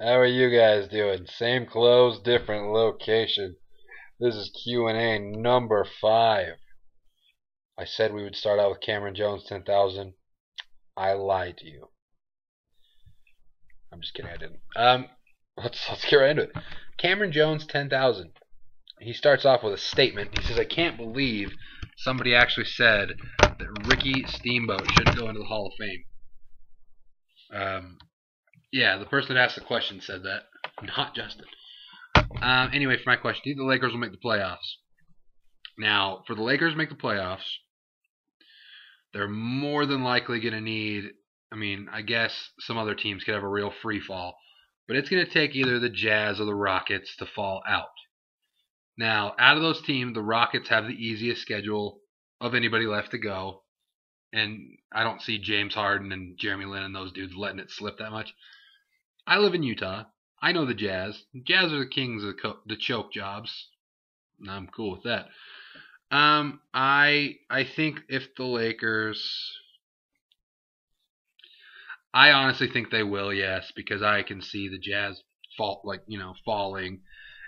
How are you guys doing? Same clothes, different location. This is Q&A number 5. I said we would start out with Cameron Jones 10,000. I lied to you. I'm just kidding, I didn't. Let's get right into it. Cameron Jones 10,000. He starts off with a statement. He says, "I can't believe somebody actually said that Ricky Steamboat shouldn't go into the Hall of Fame." Yeah, the person that asked the question said that, not Justin. Anyway, for my question, do you think the Lakers will make the playoffs? Now, for the Lakers to make the playoffs, they're more than likely going to need, I guess some other teams could have a real free fall, but it's going to take either the Jazz or the Rockets to fall out. Now, out of those teams, the Rockets have the easiest schedule of anybody left to go, and I don't see James Harden and Jeremy Lin and those dudes letting it slip that much. I live in Utah. I know the Jazz. The Jazz are the kings of the choke jobs. I'm cool with that. I think if the Lakers, I honestly think they will, yes, because I can see the Jazz falling,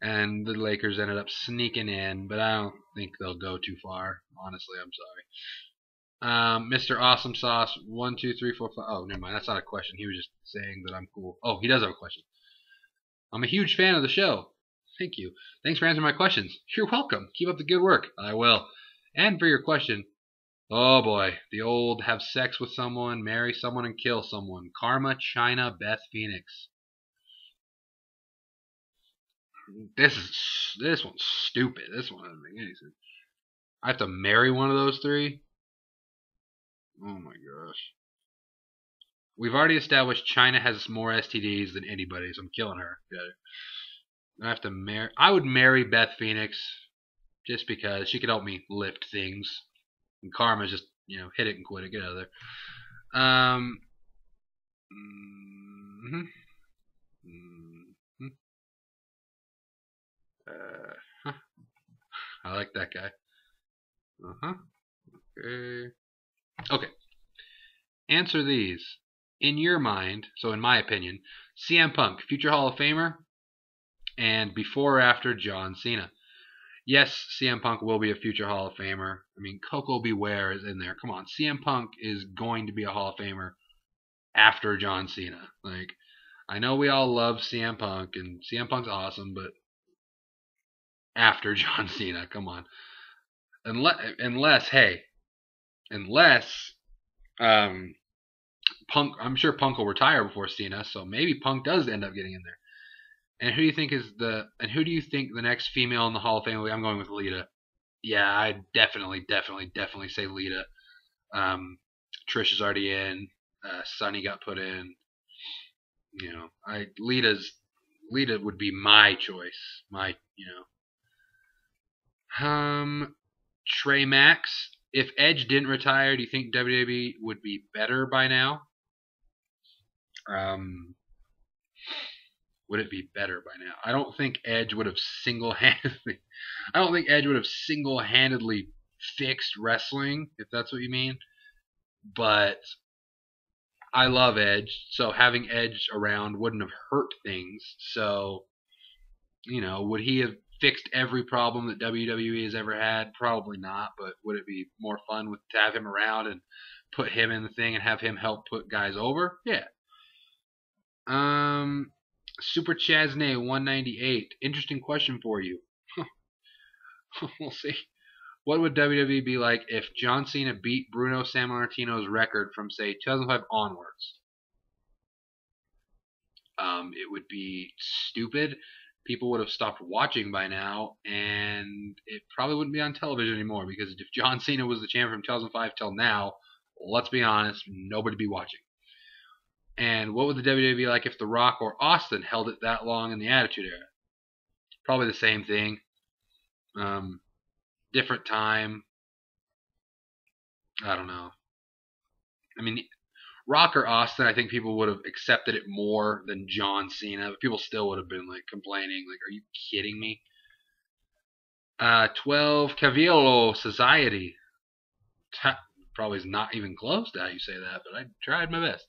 and the Lakers ended up sneaking in, but I don't think they'll go too far. Honestly, I'm sorry. Mr. Awesome Sauce, 1, 2, 3, 4, 5. Oh, never mind. That's not a question. He was just saying that I'm cool. Oh, he does have a question. I'm a huge fan of the show. Thank you. Thanks for answering my questions. You're welcome. Keep up the good work. I will. And for your question, oh boy, the old have sex with someone, marry someone, and kill someone. Karma, China, Beth Phoenix. This one's stupid. This one doesn't make any sense. I have to marry one of those three? Oh my gosh. We've already established China has more STDs than anybody, so I'm killing her. I have to marry. I would marry Beth Phoenix just because she could help me lift things. And Karma's just, hit it and quit it. Get out of there. Huh. I like that guy. Okay. Answer these. In your mind, so in my opinion, CM Punk, future Hall of Famer, and before or after John Cena. Yes, CM Punk will be a future Hall of Famer. Coco Beware is in there. Come on, CM Punk is going to be a Hall of Famer after John Cena. I know we all love CM Punk, and CM Punk's awesome, but after John Cena, come on. Unless Punk, I'm sure Punk will retire before Cena, so maybe Punk does end up getting in there. And who do you think the next female in the Hall of Fame will be? I'm going with Lita. Yeah, I definitely say Lita. Trish is already in. Sunny got put in. Lita would be my choice. Trey Max. If Edge didn't retire, do you think WWE would be better by now? Would it be better by now? I don't think Edge would have single-handedly fixed wrestling, if that's what you mean. But I love Edge, so having Edge around wouldn't have hurt things. So, would he have fixed every problem that WWE has ever had? Probably not, but would it be more fun to have him around and put him in the thing and have him help put guys over? Yeah. Super Chasney 198. Interesting question for you. We'll see. What would WWE be like if John Cena beat Bruno Sammartino's record from, say, 2005 onwards? It would be stupid. People would have stopped watching by now, and it probably wouldn't be on television anymore, because if John Cena was the champion from 2005 till now, let's be honest, nobody would be watching. And what would the WWE be like if The Rock or Austin held it that long in the Attitude Era? Probably the same thing. Different time. I don't know. Rock or Austin, I think people would have accepted it more than John Cena. But people still would have been complaining. Are you kidding me? 12 Cavillo Society. Probably is not even close to how you say that, but I tried my best.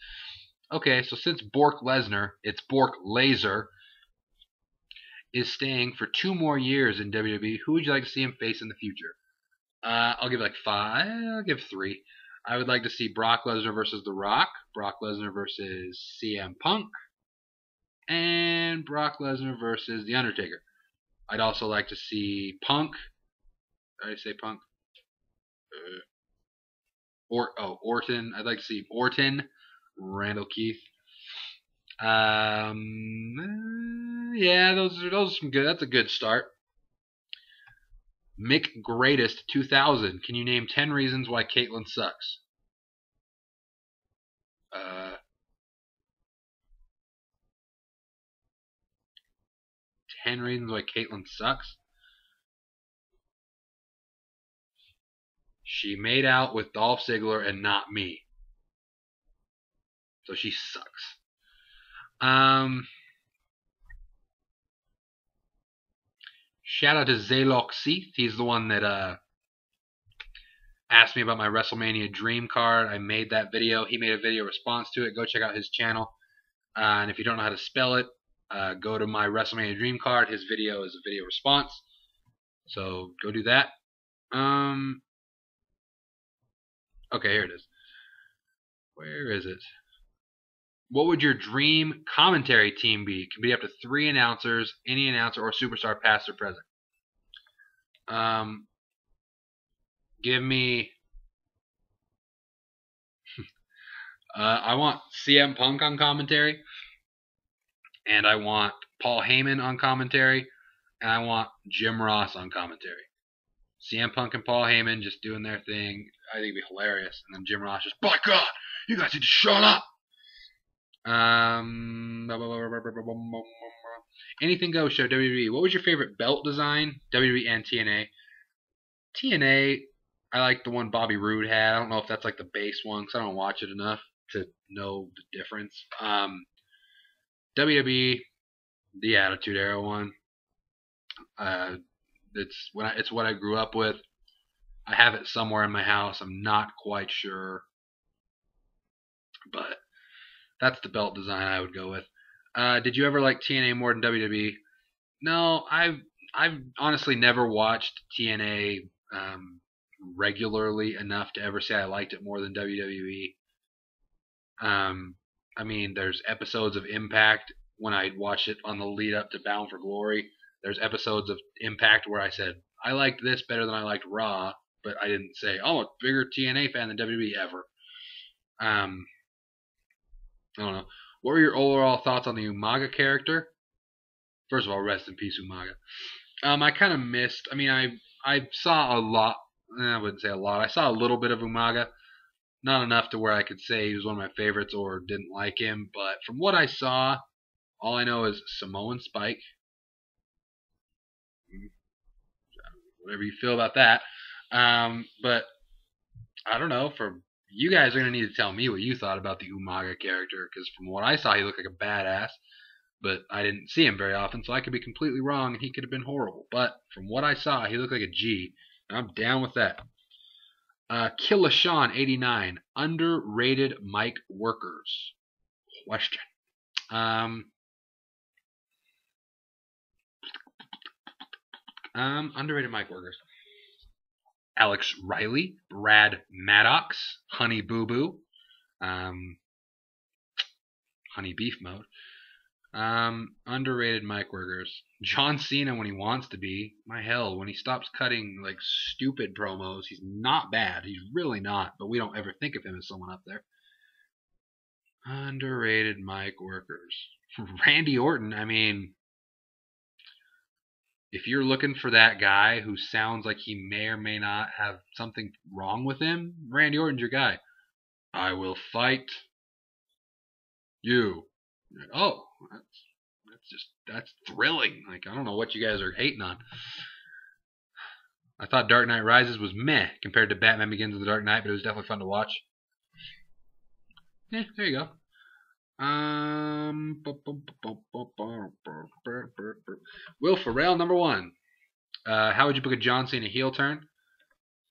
Okay, so since Bork Lesnar, it's Bork Laser, is staying for 2 more years in WWE, who would you like to see him face in the future? I'll give like 5. I'll give 3. I would like to see Brock Lesnar versus The Rock, Brock Lesnar versus CM Punk, and Brock Lesnar versus The Undertaker. I'd also like to see Punk. Did I say Punk? Orton. I'd like to see Orton, Randall Keith. Yeah, those are some good. That's a good start. Mick Greatest 2000. Can you name 10 reasons why Caitlyn sucks? 10 reasons why Caitlyn sucks. She made out with Dolph Ziggler and not me. So she sucks. Shout out to Zaylock Seath. He's the one that asked me about my WrestleMania Dream card. I made that video. He made a video response to it. Go check out his channel. And if you don't know how to spell it, go to my WrestleMania Dream card. His video is a video response. So go do that. Okay, here it is. Where is it? What would your dream commentary team be? It can be up to 3 announcers, any announcer or superstar past or present. Give me... I want CM Punk on commentary. And I want Paul Heyman on commentary. And I want Jim Ross on commentary. CM Punk and Paul Heyman just doing their thing. I think it'd be hilarious. And then Jim Ross just, by God, you guys need to shut up. Anything Goes show, WWE. What was your favorite belt design? WWE and TNA. TNA, I like the one Bobby Roode had. I don't know if that's like the base one because I don't watch it enough to know the difference. WWE, the Attitude Era one. It's what I grew up with. I have it somewhere in my house. I'm not quite sure, but that's the belt design I would go with. Did you ever like TNA more than WWE? No, I've honestly never watched TNA regularly enough to ever say I liked it more than WWE. I mean, there's episodes of Impact when I watched it on the lead up to Bound for Glory. There's episodes of Impact where I said I liked this better than I liked Raw, but I didn't say, oh, I'm a bigger TNA fan than WWE ever. I don't know. What were your overall thoughts on the Umaga character? First of all, rest in peace, Umaga. I kind of missed. I mean, I saw a lot. I wouldn't say a lot. I saw a little bit of Umaga. Not enough to where I could say he was one of my favorites or didn't like him. But from what I saw, all I know is Samoan Spike. Whatever you feel about that. But I don't know. You guys are going to need to tell me what you thought about the Umaga character, because from what I saw, he looked like a badass, but I didn't see him very often, so I could be completely wrong, and he could have been horrible. But from what I saw, he looked like a G, and I'm down with that. Killashawn 89, underrated mic workers. Question. Underrated mic workers. Alex Riley, Brad Maddox, Honey Boo Boo, Honey Beef Mode. Underrated mic workers. John Cena when he wants to be. My hell, when he stops cutting like stupid promos, he's not bad. He's really not, but we don't ever think of him as someone up there. Underrated mic workers. Randy Orton, I mean, if you're looking for that guy who sounds like he may or may not have something wrong with him, Randy Orton's your guy. I will fight you. Oh, that's thrilling. Like, I don't know what you guys are hating on. I thought Dark Knight Rises was meh compared to Batman Begins and The Dark Knight, but it was definitely fun to watch. Yeah, there you go. Will Ferrell, number 1. How would you book a John Cena heel turn?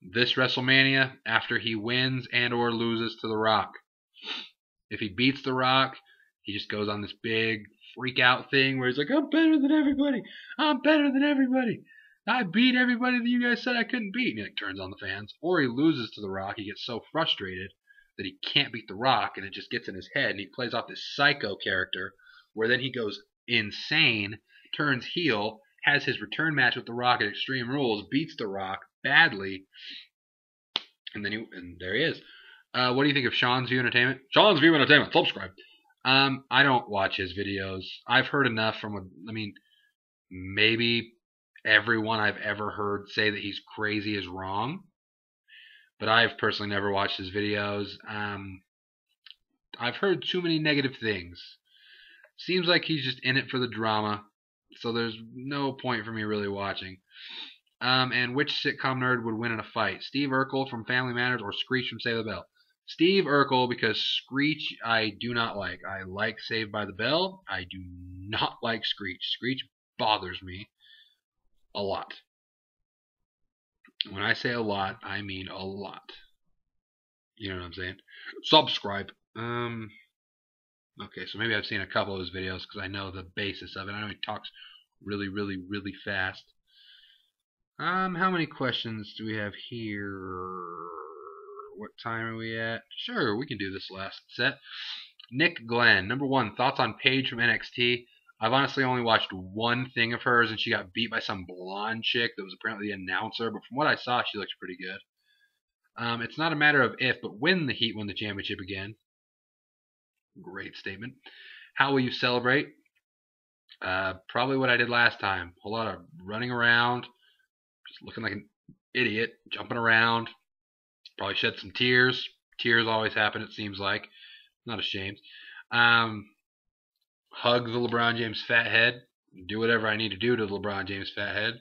This WrestleMania after he wins and or loses to The Rock. If he beats The Rock, he just goes on this big freak out thing where he's like, I'm better than everybody. I'm better than everybody. I beat everybody that you guys said I couldn't beat. And he like, turns on the fans. Or he loses to The Rock. He gets so frustrated that he can't beat The Rock, and it just gets in his head, and he plays off this psycho character where then he goes insane, turns heel, has his return match with The Rock at Extreme Rules, beats The Rock badly, and there he is. What do you think of Sean's View Entertainment? Sean's View Entertainment. Subscribe. I don't watch his videos. I've heard enough from, maybe everyone I've ever heard say that he's crazy is wrong, but I've personally never watched his videos. I've heard too many negative things. Seems like he's just in it for the drama, so there's no point for me really watching. And which sitcom nerd would win in a fight? Steve Urkel from Family Matters or Screech from Save the Bell? Steve Urkel, because Screech I do not like. I like Saved by the Bell. I do not like Screech. Screech bothers me a lot. When I say a lot, I mean a lot. You know what I'm saying? Subscribe. Okay, so maybe I've seen a couple of his videos because I know the basis of it. I know he talks really, really, really fast. How many questions do we have here? What time are we at? Sure, we can do this last set. Nick Glenn, number 1, thoughts on Paige from NXT. I've honestly only watched one thing of hers, and she got beat by some blonde chick that was apparently the announcer, but from what I saw, she looks pretty good. It's not a matter of if, but when the Heat win the championship again. Great statement. How will you celebrate? Probably what I did last time. A whole lot of running around, just looking like an idiot, jumping around. Probably shed some tears. Tears always happen, it seems like. Not ashamed. Hug the LeBron James fat head. Do whatever I need to do to the LeBron James fat head.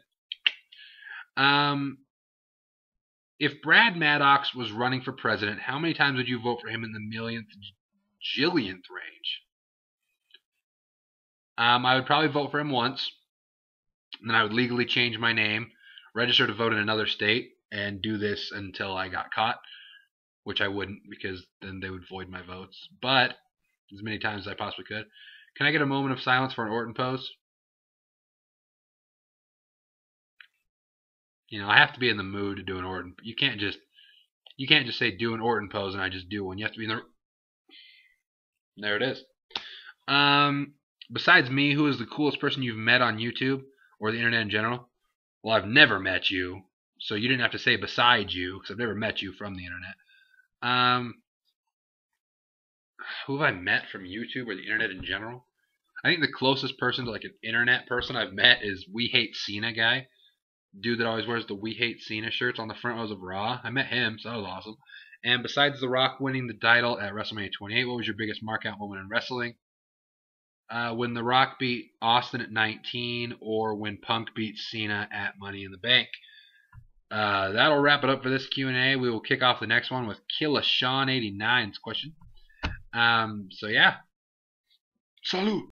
If Brad Maddox was running for president, how many times would you vote for him in the millionth, jillionth range? I would probably vote for him once. And then I would legally change my name, register to vote in another state, and do this until I got caught, which I wouldn't because then they would void my votes. But as many times as I possibly could. Can I get a moment of silence for an Orton pose? You know, I have to be in the mood to do an Orton. You can't just say do an Orton pose and I just do one. You have to be in the. There it is. Besides me, who is the coolest person you've met on YouTube or the internet in general? Well, I've never met you, so you didn't have to say besides you because I've never met you from the internet. Who have I met from YouTube or the internet in general? I think the closest person to like an internet person I've met is We Hate Cena guy. Dude that always wears the We Hate Cena shirts on the front rows of Raw. I met him, so that was awesome. And besides The Rock winning the title at WrestleMania 28, what was your biggest markout moment in wrestling? When The Rock beat Austin at 19, or when Punk beat Cena at Money in the Bank. That'll wrap it up for this Q&A. We will kick off the next one with Killa Sean 89's question. So yeah. Salute.